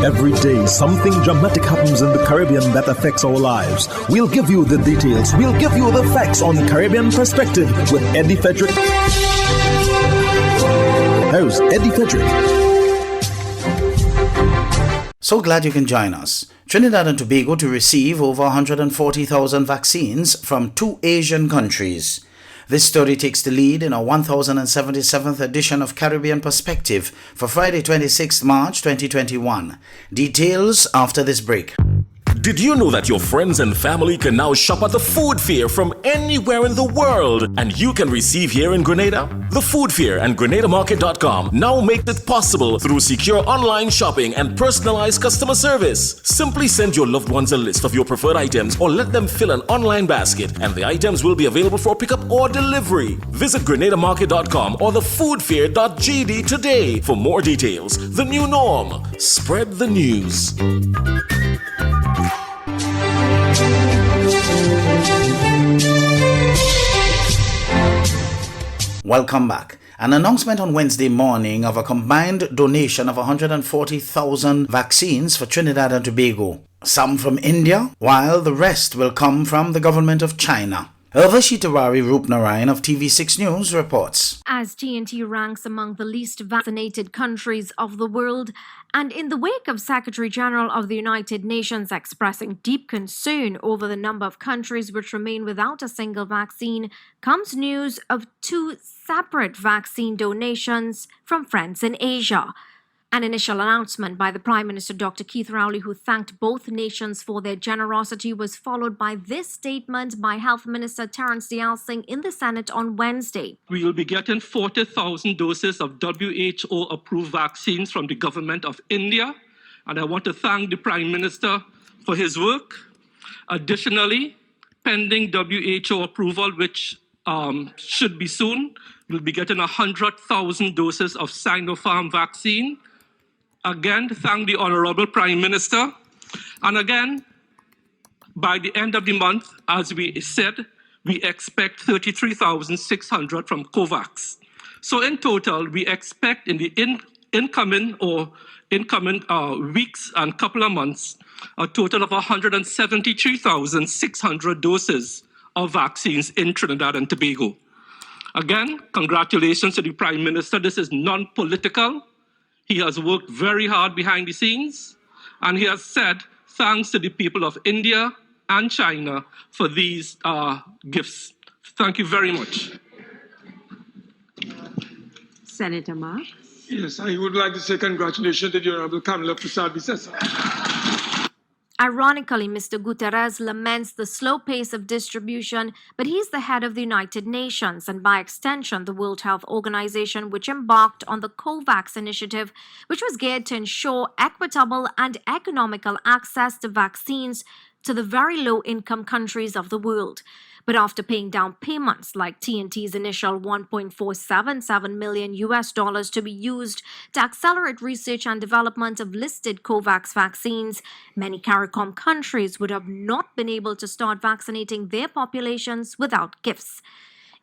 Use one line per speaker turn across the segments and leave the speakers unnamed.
Every day, something dramatic happens in the Caribbean that affects our lives. We'll give you the details. We'll give you the facts on Caribbean Perspective with Eddie Frederick. Here's Eddie Frederick.
So glad you can join us. Trinidad and Tobago to receive over 140,000 vaccines from 2 Asian countries. This story takes the lead in our 1077th edition of Caribbean Perspective for Friday, 26 March 2021. Details after this break.
Did you know that your friends and family can now shop at the Food Fair from anywhere in the world? And you can receive here in Grenada? The Food Fair and GrenadaMarket.com now make it possible through secure online shopping and personalized customer service. Simply send your loved ones a list of your preferred items or let them fill an online basket and the items will be available for pickup or delivery. Visit GrenadaMarket.com or thefoodfair.gd today for more details. The new norm. Spread the news.
Welcome back. An announcement on Wednesday morning of a combined donation of 140,000 vaccines for Trinidad and Tobago. Some from India, while the rest will come from the government of China. Urvashitawari Rupnarayan of TV6 News reports.
As TTnT ranks among the least vaccinated countries of the world, and in the wake of Secretary General of the United Nations expressing deep concern over the number of countries which remain without a single vaccine, comes news of 2 separate vaccine donations from friends in Asia. An initial announcement by the Prime Minister Dr. Keith Rowley, who thanked both nations for their generosity, was followed by this statement by Health Minister Terence Dial Singh in the Senate on Wednesday.
We will be getting 40,000 doses of WHO-approved vaccines from the government of India, and I want to thank the Prime Minister for his work. Additionally, pending WHO approval, which should be soon, we'll be getting 100,000 doses of Sinopharm vaccine. Again, thank the Honorable Prime Minister. And again, by the end of the month, as we said, we expect 33,600 from COVAX. So in total, we expect in the incoming weeks and couple of months, a total of 173,600 doses of vaccines in Trinidad and Tobago. Again, congratulations to the Prime Minister. This is non-political. He has worked very hard behind the scenes, and he has said thanks to the people of India and China for these gifts. Thank you very much.
Senator Mark.
Yes, I would like to say congratulations to the Honorable Kamala Prasad-Bissessa.
Ironically, Mr. Guterres laments the slow pace of distribution, but he's the head of the United Nations and by extension the World Health Organization, which embarked on the COVAX initiative, which was geared to ensure equitable and economical access to vaccines to the very low-income countries of the world. But after paying down payments like TNT's initial $1.477 million to be used to accelerate research and development of listed COVAX vaccines, many CARICOM countries would have not been able to start vaccinating their populations without gifts.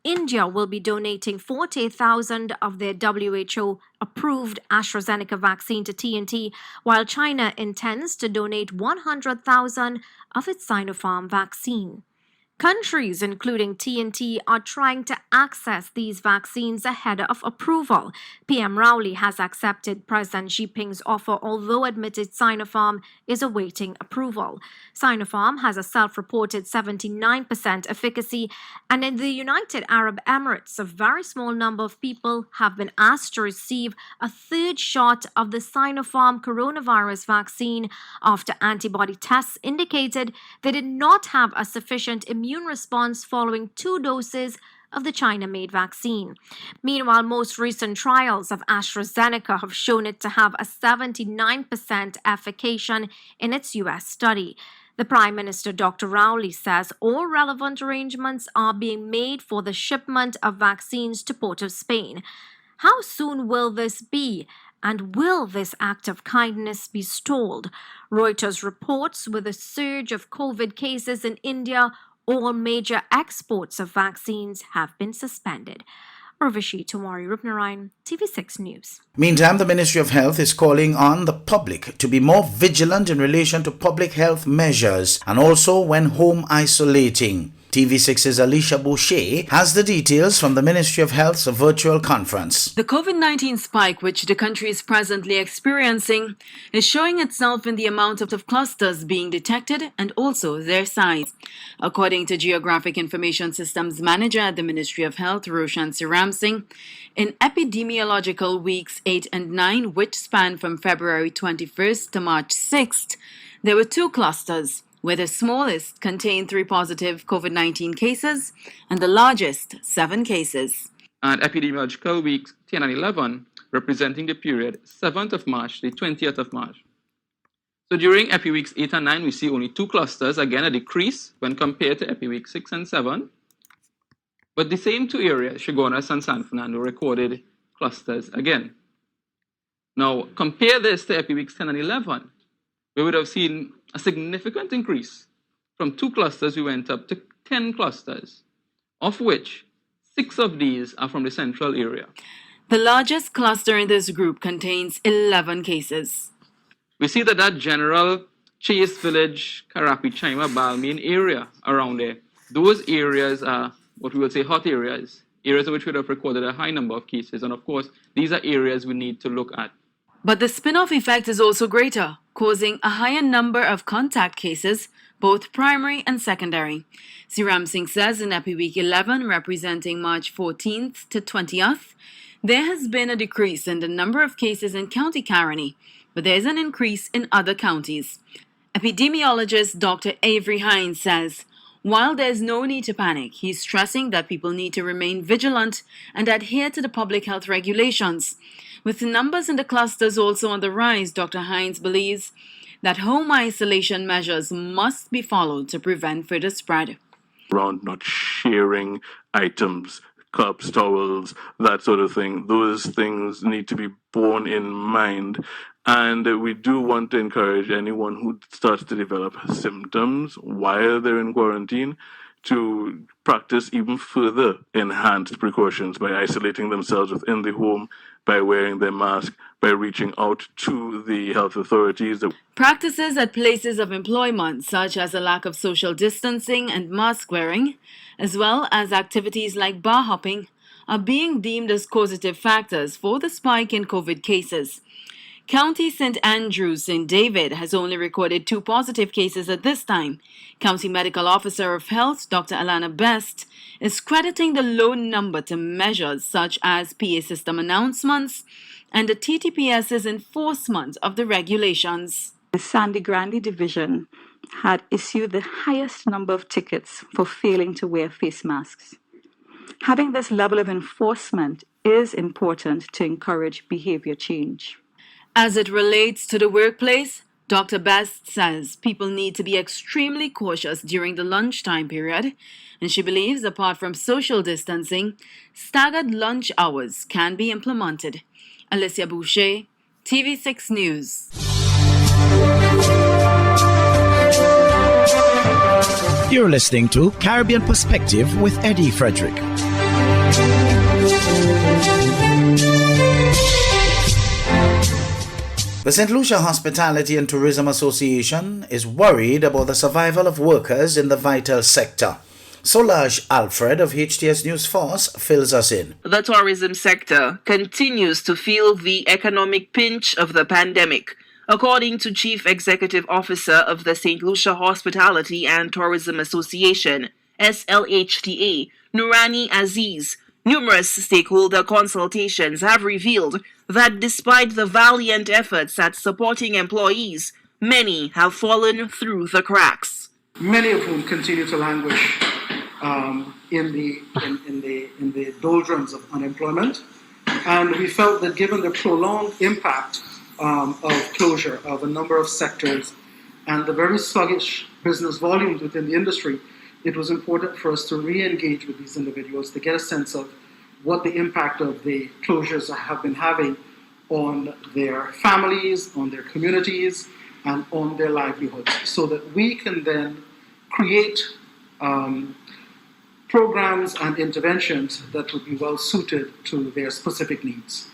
India will be donating 40,000 of their WHO-approved AstraZeneca vaccine to TTnT, while China intends to donate 100,000 of its Sinopharm vaccine. Countries, including TTnT, are trying to access these vaccines ahead of approval. PM Rowley has accepted President Xi Jinping's offer, although admitted Sinopharm is awaiting approval. Sinopharm has a self-reported 79% efficacy, and in the United Arab Emirates, a very small number of people have been asked to receive a 3rd shot of the Sinopharm coronavirus vaccine after antibody tests indicated they did not have a sufficient immune response following 2 doses of the China-made vaccine. Meanwhile, most recent trials of AstraZeneca have shown it to have a 79% efficacy in its U.S. study. The Prime Minister, Dr. Rowley, says all relevant arrangements are being made for the shipment of vaccines to Port of Spain. How soon will this be? And will this act of kindness be stalled? Reuters reports with a surge of COVID cases in India, all major exports of vaccines have been suspended. Urvashi Tumari Rupnarayan, TV6 News.
Meantime, the Ministry of Health is calling on the public to be more vigilant in relation to public health measures and also when home isolating. TV6's Alicia Boucher has the details from the Ministry of Health's virtual conference.
The COVID-19 spike, which the country is presently experiencing, is showing itself in the amount of clusters being detected and also their size. According to Geographic Information Systems Manager at the Ministry of Health, Roshan Siramsingh, in epidemiological weeks 8 and 9, which span from February 21st to March 6th, there were 2 clusters, where the smallest contained 3 positive COVID-19 cases and the largest 7 cases.
And epidemiological weeks 10 and 11, representing the period 7th of March to the 20th of March. So during Epi weeks 8 and 9, we see only 2 clusters, again a decrease when compared to Epi weeks 6 and 7. But the same 2 areas, Chaguanas and San Fernando, recorded clusters again. Now, compare this to Epi weeks 10 and 11. We would have seen a significant increase. From 2 clusters, we went up to 10 clusters, of which 6 of these are from the central area.
The largest cluster in this group contains 11 cases.
We see that general Chase Village, Karapi, Chaima, Balmain area around there, those areas are what we would say hot areas in which we would have recorded a high number of cases. And of course, these are areas we need to look at.
But the spin-off effect is also greater, causing a higher number of contact cases, both primary and secondary. Siramsingh says in Epi Week 11, representing March 14th to 20th, there has been a decrease in the number of cases in County Caroni, but there is an increase in other counties. Epidemiologist Dr. Avery Hines says, while there is no need to panic, he's stressing that people need to remain vigilant and adhere to the public health regulations. With the numbers in the clusters also on the rise, Dr. Hines believes that home isolation measures must be followed to prevent further spread.
Around not sharing items, cups, towels, that sort of thing. Those things need to be borne in mind. And we do want to encourage anyone who starts to develop symptoms while they're in quarantine to practice even further enhanced precautions by isolating themselves within the home, by wearing their mask, by reaching out to the health authorities.
Practices at places of employment, such as a lack of social distancing and mask wearing, as well as activities like bar hopping, are being deemed as causative factors for the spike in COVID cases. County St. Andrews St. David has only recorded 2 positive cases at this time. County Medical Officer of Health, Dr. Alana Best, is crediting the low number to measures such as PA system announcements and the TTPS's enforcement of the regulations.
The Sandy Grande Division had issued the highest number of tickets for failing to wear face masks. Having this level of enforcement is important to encourage behavior change.
As it relates to the workplace, Dr. Best says people need to be extremely cautious during the lunchtime period, and she believes apart from social distancing, staggered lunch hours can be implemented. Alicia Boucher, TV6 News.
You're listening to Caribbean Perspective with Eddie Frederick.
The St. Lucia Hospitality and Tourism Association is worried about the survival of workers in the vital sector. Solage Alfred of HTS News Force fills us in.
The tourism sector continues to feel the economic pinch of the pandemic. According to Chief Executive Officer of the St. Lucia Hospitality and Tourism Association, SLHTA, Nurani Aziz, numerous stakeholder consultations have revealed that despite the valiant efforts at supporting employees, many have fallen through the cracks.
Many of whom continue to languish in the doldrums of unemployment. And we felt that given the prolonged impact of closure of a number of sectors and the very sluggish business volumes within the industry, it was important for us to re-engage with these individuals to get a sense of what the impact of the closures have been having on their families, on their communities, and on their livelihoods, so that we can then create programs and interventions that would be well suited to their specific needs.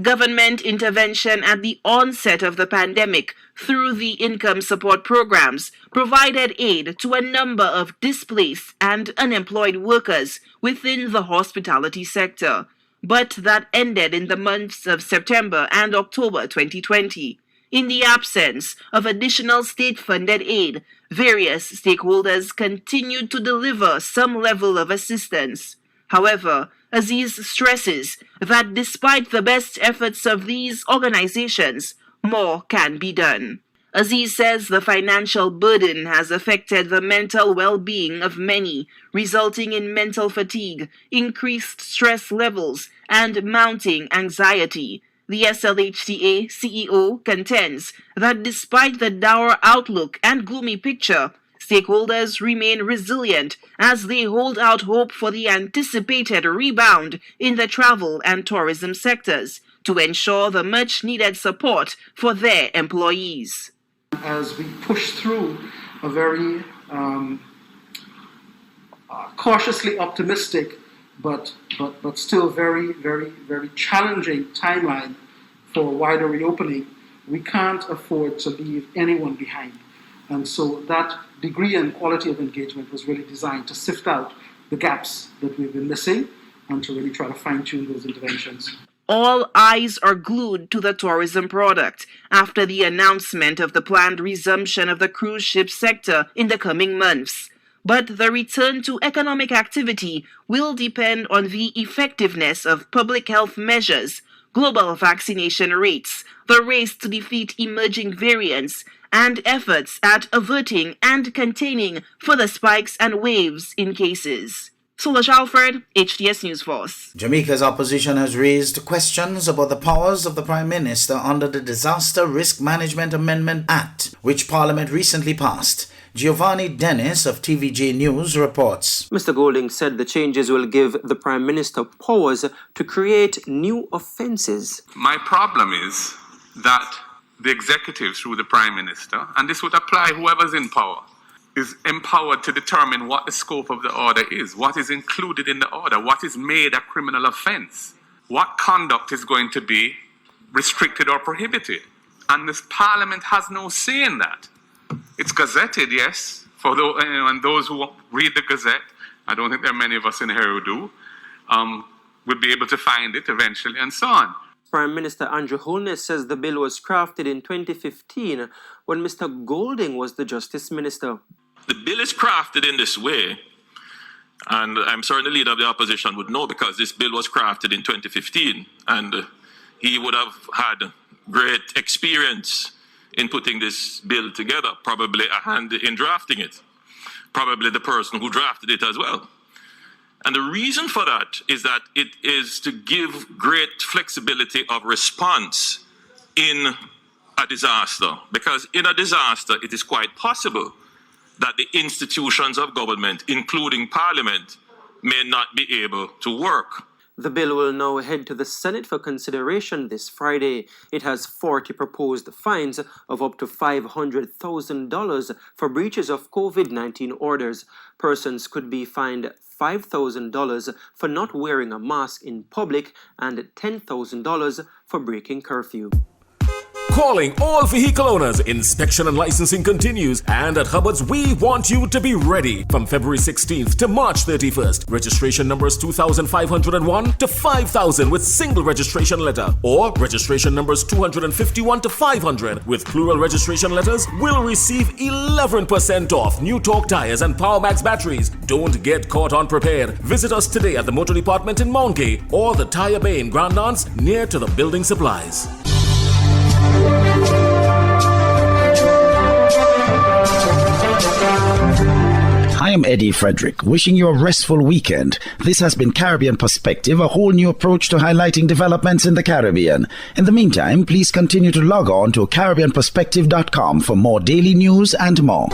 Government intervention at the onset of the pandemic through the income support programs provided aid to a number of displaced and unemployed workers within the hospitality sector, but that ended in the months of September and October 2020. In the absence of additional state-funded aid, various stakeholders continued to deliver some level of assistance. However, Aziz stresses that despite the best efforts of these organizations, more can be done. Aziz says the financial burden has affected the mental well-being of many, resulting in mental fatigue, increased stress levels, and mounting anxiety. The SLHTA CEO contends that despite the dour outlook and gloomy picture, stakeholders remain resilient as they hold out hope for the anticipated rebound in the travel and tourism sectors to ensure the much-needed support for their employees.
As we push through a very cautiously optimistic but still very, very, very challenging timeline for wider reopening, we can't afford to leave anyone behind. And so that degree and quality of engagement was really designed to sift out the gaps that we've been missing and to really try to fine-tune those interventions.
All eyes are glued to the tourism product after the announcement of the planned resumption of the cruise ship sector in the coming months. But the return to economic activity will depend on the effectiveness of public health measures, global vaccination rates, the race to defeat emerging variants, and efforts at averting and containing further spikes and waves in cases. Solange Alfred, HTS News Force.
Jamaica's opposition has raised questions about the powers of the Prime Minister under the Disaster Risk Management Amendment Act, which Parliament recently passed. Giovanni Dennis of TVJ News reports.
Mr. Golding said the changes will give the Prime Minister powers to create new offences.
My problem is that the executive through the Prime Minister, and this would apply whoever's in power, is empowered to determine what the scope of the order is, what is included in the order, what is made a criminal offence, what conduct is going to be restricted or prohibited. And this Parliament has no say in that. It's gazetted, yes, for those, and those who read the Gazette, I don't think there are many of us in here who do, would be able to find it eventually and so on.
Prime Minister Andrew Holness says the bill was crafted in 2015 when Mr. Golding was the Justice Minister.
The bill is crafted in this way, and I'm certain the leader of the opposition would know because this bill was crafted in 2015, and he would have had great experience in putting this bill together, probably a hand in drafting it, probably the person who drafted it as well. And the reason for that is that it is to give great flexibility of response in a disaster, because in a disaster, it is quite possible that the institutions of government, including Parliament, may not be able to work.
The bill will now head to the Senate for consideration this Friday. It has 40 proposed fines of up to $500,000 for breaches of COVID-19 orders. Persons could be fined $5,000 for not wearing a mask in public and $10,000 for breaking curfew.
Calling all vehicle owners. Inspection and licensing continues, and at Hubbard's we want you to be ready from February 16th to March 31st. Registration numbers 2,501 to 5,000 with single registration letter, or registration numbers 251 to 500 with plural registration letters will receive 11% off new torque tires and PowerMax batteries. Don't get caught unprepared. Visit us today at the Motor Department in Mount Gay or the Tire Bay in Grand Nance near to the building supplies.
Hi, I'm Eddie Frederick, wishing you a restful weekend. This has been Caribbean Perspective, a whole new approach to highlighting developments in the Caribbean. In the meantime, please continue to log on to CaribbeanPerspective.com for more daily news and more.